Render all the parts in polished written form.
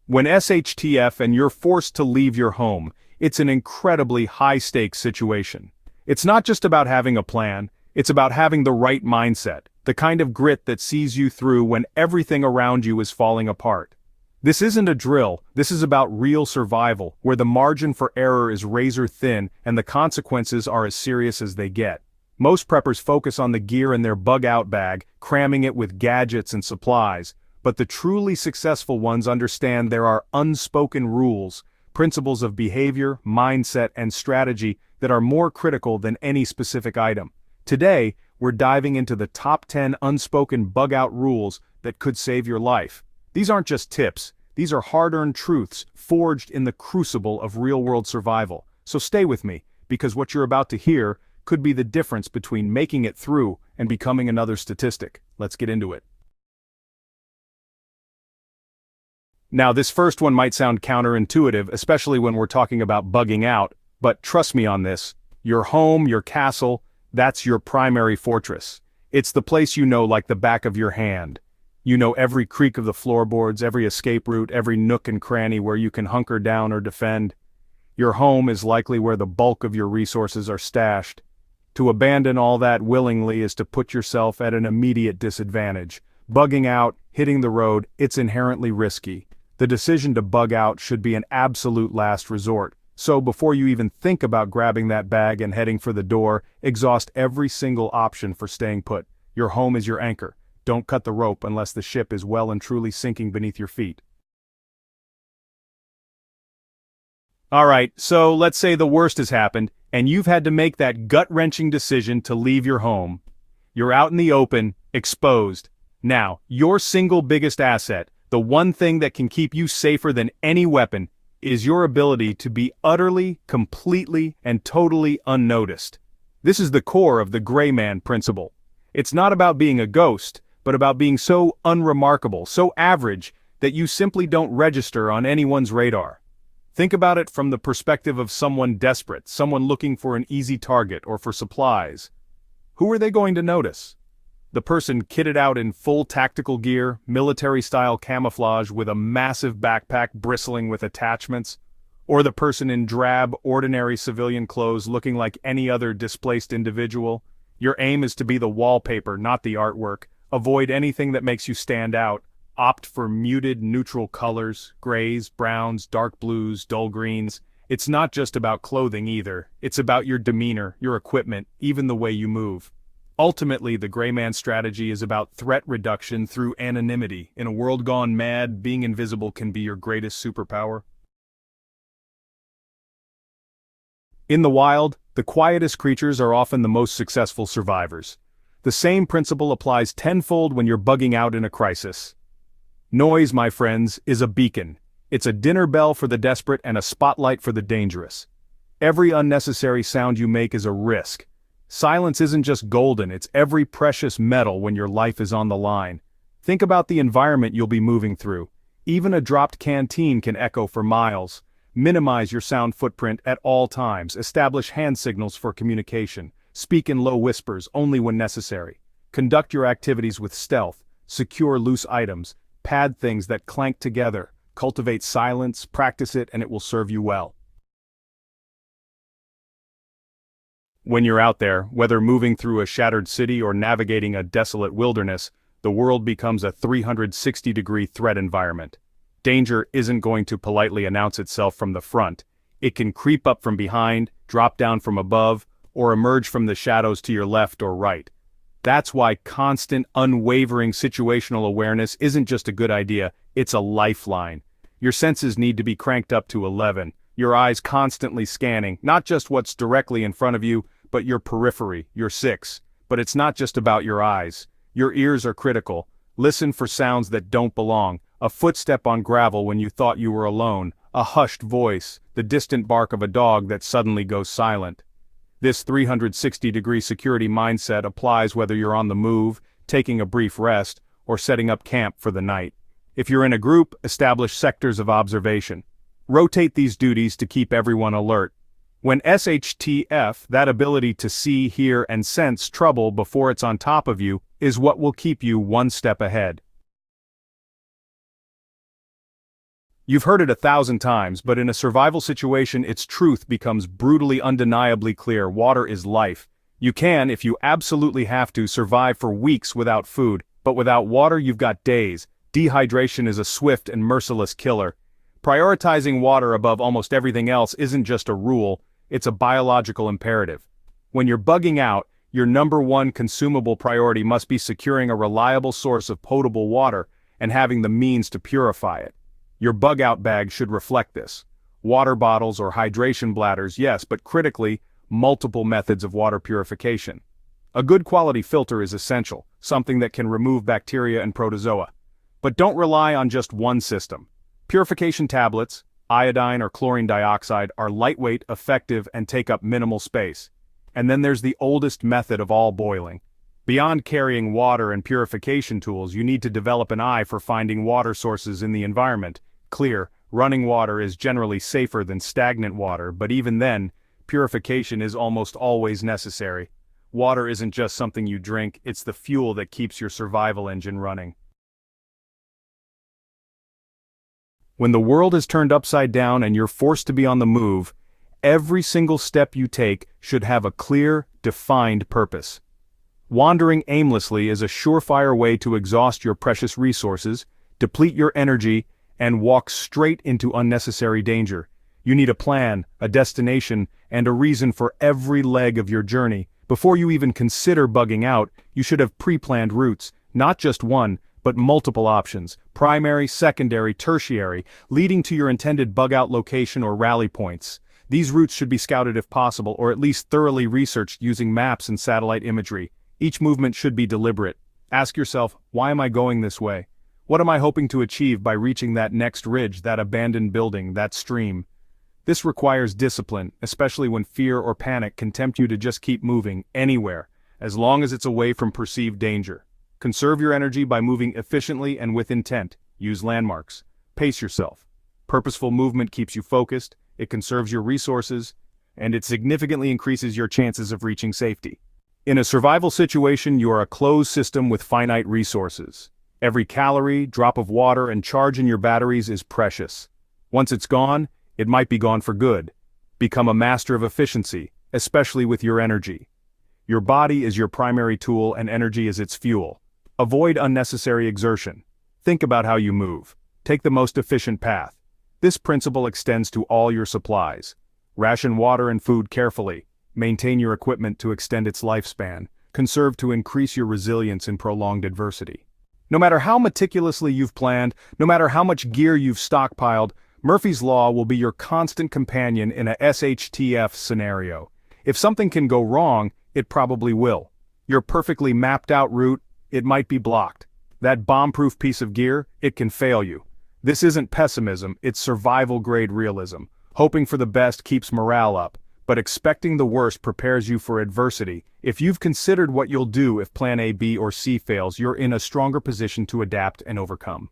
When SHTF and you're forced to leave your home, it's an incredibly high-stakes situation. It's not just about having a plan, it's about having the right mindset, the kind of grit that sees you through when everything around you is falling apart. This isn't a drill, this is about real survival, where the margin for error is razor thin and the consequences are as serious as they get. Most preppers focus on the gear in their bug-out bag, cramming it with gadgets and supplies, but the truly successful ones understand there are unspoken rules, principles of behavior, mindset, and strategy that are more critical than any specific item. Today, we're diving into the top 10 unspoken bug-out rules that could save your life. These aren't just tips, these are hard-earned truths forged in the crucible of real-world survival. So stay with me, because what you're about to hear could be the difference between making it through and becoming another statistic. Let's get into it. Now, this first one might sound counterintuitive, especially when we're talking about bugging out, but trust me on this. Your home, your castle, that's your primary fortress. It's the place you know like the back of your hand. You know every creak of the floorboards, every escape route, every nook and cranny where you can hunker down or defend. Your home is likely where the bulk of your resources are stashed. To abandon all that willingly is to put yourself at an immediate disadvantage. Bugging out, hitting the road, it's inherently risky. The decision to bug out should be an absolute last resort. So before you even think about grabbing that bag and heading for the door, exhaust every single option for staying put. Your home is your anchor. Don't cut the rope unless the ship is well and truly sinking beneath your feet. Alright, so let's say the worst has happened, and you've had to make that gut-wrenching decision to leave your home. You're out in the open, exposed. Now, your single biggest asset, the one thing that can keep you safer than any weapon, is your ability to be utterly, completely, and totally unnoticed. This is the core of the gray man principle. It's not about being a ghost, but about being so unremarkable, so average, that you simply don't register on anyone's radar. Think about it from the perspective of someone desperate, someone looking for an easy target or for supplies. Who are they going to notice? The person kitted out in full tactical gear, military-style camouflage with a massive backpack bristling with attachments? Or the person in drab, ordinary civilian clothes looking like any other displaced individual? Your aim is to be the wallpaper, not the artwork. Avoid anything that makes you stand out. Opt for muted, neutral colors, grays, browns, dark blues, dull greens. It's not just about clothing either. It's about your demeanor, your equipment, even the way you move. Ultimately, the gray man strategy is about threat reduction through anonymity. In a world gone mad, being invisible can be your greatest superpower. In the wild, the quietest creatures are often the most successful survivors. The same principle applies tenfold when you're bugging out in a crisis. Noise, my friends, is a beacon. It's a dinner bell for the desperate and a spotlight for the dangerous. Every unnecessary sound you make is a risk. Silence isn't just golden, it's every precious metal when your life is on the line. Think about the environment you'll be moving through. Even a dropped canteen can echo for miles. Minimize your sound footprint at all times. Establish hand signals for communication. Speak in low whispers only when necessary. Conduct your activities with stealth. Secure loose items. Pad things that clank together. Cultivate silence, practice it, and it will serve you well. When you're out there, whether moving through a shattered city or navigating a desolate wilderness, the world becomes a 360-degree threat environment. Danger isn't going to politely announce itself from the front. It can creep up from behind, drop down from above, or emerge from the shadows to your left or right. That's why constant, unwavering situational awareness isn't just a good idea, it's a lifeline. Your senses need to be cranked up to 11, your eyes constantly scanning, not just what's directly in front of you, but your periphery, your 6. But it's not just about your eyes. Your ears are critical. Listen for sounds that don't belong. A footstep on gravel when you thought you were alone. A hushed voice. The distant bark of a dog that suddenly goes silent. This 360-degree security mindset applies whether you're on the move, taking a brief rest, or setting up camp for the night. If you're in a group, establish sectors of observation. Rotate these duties to keep everyone alert. When SHTF, that ability to see, hear, and sense trouble before it's on top of you, is what will keep you one step ahead. You've heard it 1,000 times, but in a survival situation its truth becomes brutally undeniably clear: water is life. You can, if you absolutely have to, survive for weeks without food, but without water you've got days. Dehydration is a swift and merciless killer. Prioritizing water above almost everything else isn't just a rule, it's a biological imperative. When you're bugging out, your number one consumable priority must be securing a reliable source of potable water and having the means to purify it. Your bug-out bag should reflect this. Water bottles or hydration bladders, yes, but critically, multiple methods of water purification. A good quality filter is essential, something that can remove bacteria and protozoa. But don't rely on just one system. Purification tablets, iodine or chlorine dioxide, are lightweight, effective, and take up minimal space. And then there's the oldest method of all, boiling. Beyond carrying water and purification tools, you need to develop an eye for finding water sources in the environment. Clear, running water is generally safer than stagnant water, but even then, purification is almost always necessary. Water isn't just something you drink, it's the fuel that keeps your survival engine running. When the world is turned upside down and you're forced to be on the move, every single step you take should have a clear, defined purpose. Wandering aimlessly is a surefire way to exhaust your precious resources, deplete your energy, and walk straight into unnecessary danger. You need a plan, a destination, and a reason for every leg of your journey. Before you even consider bugging out, you should have pre-planned routes, not just one, but multiple options, primary, secondary, tertiary, leading to your intended bug-out location or rally points. These routes should be scouted if possible, or at least thoroughly researched using maps and satellite imagery. Each movement should be deliberate. Ask yourself, why am I going this way? What am I hoping to achieve by reaching that next ridge, that abandoned building, that stream? This requires discipline, especially when fear or panic can tempt you to just keep moving, anywhere, as long as it's away from perceived danger. Conserve your energy by moving efficiently and with intent. Use landmarks. Pace yourself. Purposeful movement keeps you focused, it conserves your resources, and it significantly increases your chances of reaching safety. In a survival situation, you are a closed system with finite resources. Every calorie, drop of water, and charge in your batteries is precious. Once it's gone, it might be gone for good. Become a master of efficiency, especially with your energy. Your body is your primary tool and energy is its fuel. Avoid unnecessary exertion. Think about how you move. Take the most efficient path. This principle extends to all your supplies. Ration water and food carefully. Maintain your equipment to extend its lifespan. Conserve to increase your resilience in prolonged adversity. No matter how meticulously you've planned, no matter how much gear you've stockpiled, Murphy's Law will be your constant companion in a SHTF scenario. If something can go wrong, it probably will. Your perfectly mapped out route, it might be blocked. That bomb-proof piece of gear, it can fail you. This isn't pessimism, it's survival-grade realism. Hoping for the best keeps morale up, but expecting the worst prepares you for adversity. If you've considered what you'll do if plan A, B, or C fails, you're in a stronger position to adapt and overcome.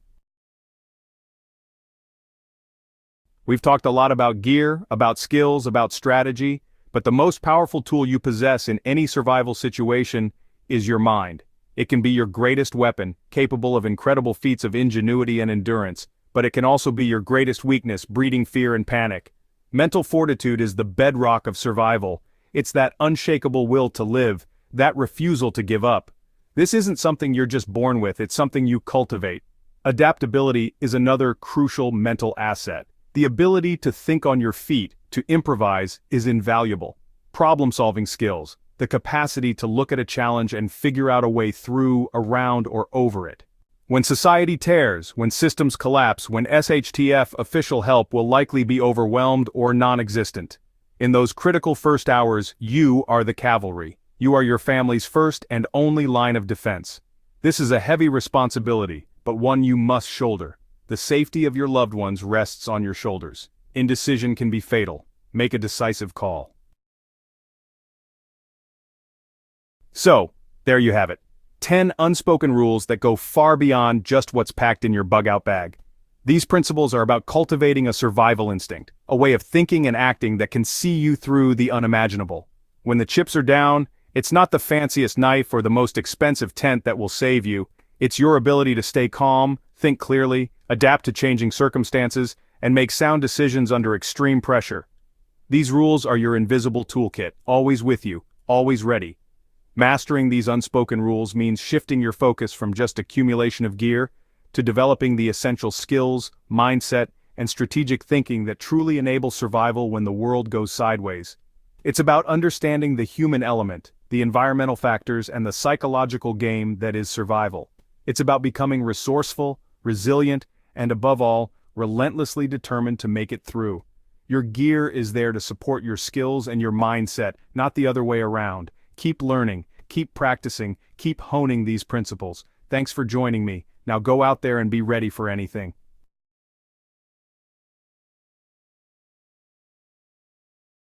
We've talked a lot about gear, about skills, about strategy, but the most powerful tool you possess in any survival situation is your mind. It can be your greatest weapon, capable of incredible feats of ingenuity and endurance, but it can also be your greatest weakness, breeding fear and panic. Mental fortitude is the bedrock of survival. It's that unshakable will to live, that refusal to give up. This isn't something you're just born with, it's something you cultivate. Adaptability is another crucial mental asset. The ability to think on your feet, to improvise, is invaluable. Problem-solving skills, the capacity to look at a challenge and figure out a way through, around, or over it. When society tears, when systems collapse, when SHTF official help will likely be overwhelmed or non-existent. In those critical first hours, you are the cavalry. You are your family's first and only line of defense. This is a heavy responsibility, but one you must shoulder. The safety of your loved ones rests on your shoulders. Indecision can be fatal. Make a decisive call. So, there you have it. 10 unspoken rules that go far beyond just what's packed in your bug-out bag. These principles are about cultivating a survival instinct, a way of thinking and acting that can see you through the unimaginable. When the chips are down, it's not the fanciest knife or the most expensive tent that will save you. It's your ability to stay calm, think clearly, adapt to changing circumstances, and make sound decisions under extreme pressure. These rules are your invisible toolkit, always with you, always ready. Mastering these unspoken rules means shifting your focus from just accumulation of gear to developing the essential skills, mindset, and strategic thinking that truly enable survival when the world goes sideways. It's about understanding the human element, the environmental factors, and the psychological game that is survival. It's about becoming resourceful, resilient, and above all, relentlessly determined to make it through. Your gear is there to support your skills and your mindset, not the other way around. Keep learning, keep practicing, keep honing these principles. Thanks for joining me. Now go out there and be ready for anything.